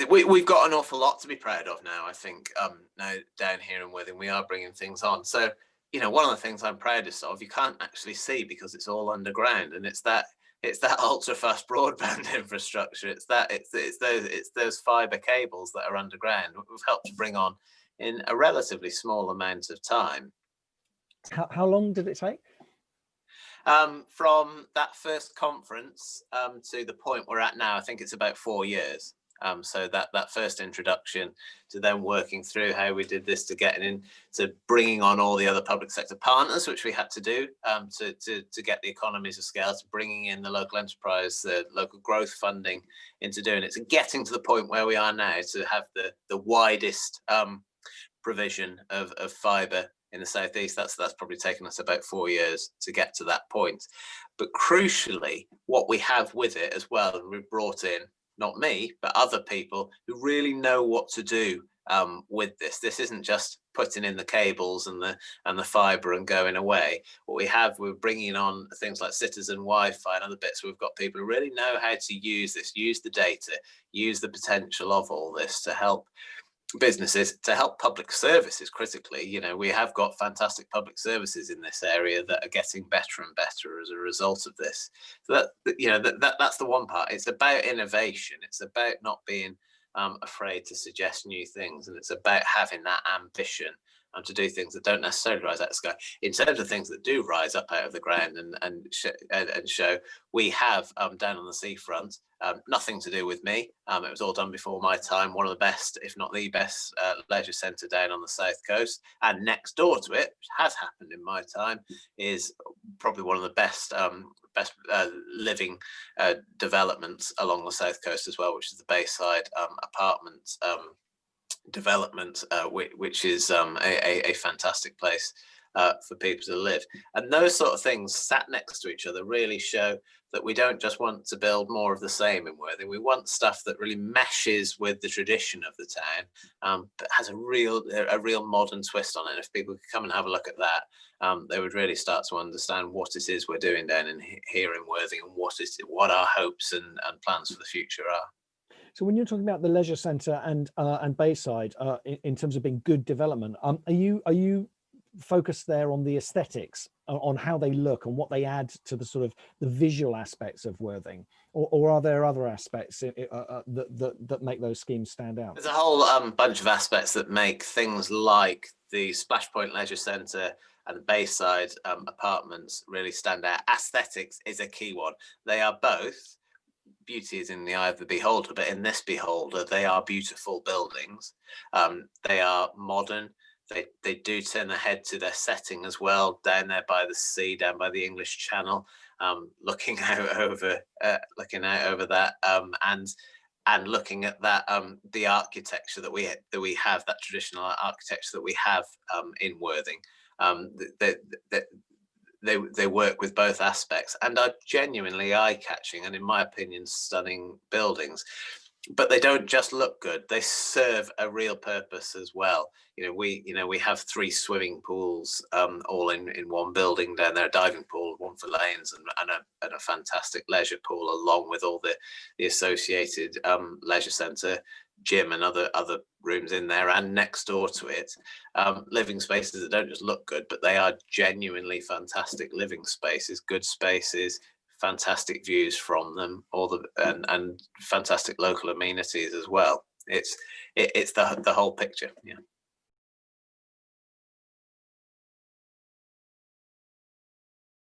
we've got an awful lot to be proud of now. I think now down here in Worthing, we are bringing things on. So, one of the things I'm proudest of, you can't actually see because it's all underground, and it's that ultra fast broadband infrastructure. It's those fiber cables that are underground. We've helped to bring on in a relatively small amount of time. How long did it take? From that first conference to the point we're at now, I think it's about 4 years. So that first introduction to then working through how we did this, to getting into bringing on all the other public sector partners, which we had to do to get the economies of scale, to bringing in the local enterprise, the local growth funding into doing it, to getting to the point where we are now to have the widest provision of fibre in the southeast. That's probably taken us about 4 years to get to that point. But crucially, what we have with it as well, and we've brought in not me, but other people who really know what to do with this. This isn't just putting in the cables and the fibre and going away. What we have, we're bringing on things like citizen Wi-Fi and other bits. We've got people who really know how to use this, use the data, use the potential of all this to help businesses, to help public services critically. We have got fantastic public services in this area that are getting better and better as a result of this. So that's the one part. It's about innovation. It's about not being afraid to suggest new things, and it's about having that ambition to do things that don't necessarily rise out of the sky. In terms of things that do rise up out of the ground and show, we have down on the seafront, nothing to do with me. It was all done before my time. One of the best, if not the best, leisure centre down on the south coast. And next door to it, which has happened in my time, is probably one of the best living developments along the south coast as well, which is the Bayside apartments development, which is a fantastic place for people to live. And those sort of things sat next to each other really show that we don't just want to build more of the same in Worthing. We want stuff that really meshes with the tradition of the town, but has a real modern twist on it. And if people could come and have a look at that, they would really start to understand what it is we're doing down here in Worthing, and what our hopes and plans for the future are. So when you're talking about the leisure centre and Bayside, in terms of being good development, are you focused there on the aesthetics, on how they look and what they add to the sort of the visual aspects of Worthing, or are there other aspects that make those schemes stand out? There's a whole bunch of aspects that make things like the Splash Point Leisure Centre and the Bayside apartments really stand out. Aesthetics is a key one. They are both. Beauty is in the eye of the beholder, but in this beholder, they are beautiful buildings. They are modern. They do turn their head to their setting as well, down there by the sea, down by the English Channel, looking out over that, and looking at that the architecture that we have, that traditional architecture that we have in Worthing. They work with both aspects and are genuinely eye-catching and, in my opinion, stunning buildings. But they don't just look good; they serve a real purpose as well. We have 3 swimming pools all in one building down there: a diving pool, one for lanes, and a fantastic leisure pool, along with all the associated leisure centre, gym, and other rooms in there. And next door to it, living spaces that don't just look good, but they are genuinely fantastic living spaces, good spaces, fantastic views from them, and fantastic local amenities as well. It's the whole picture. Yeah.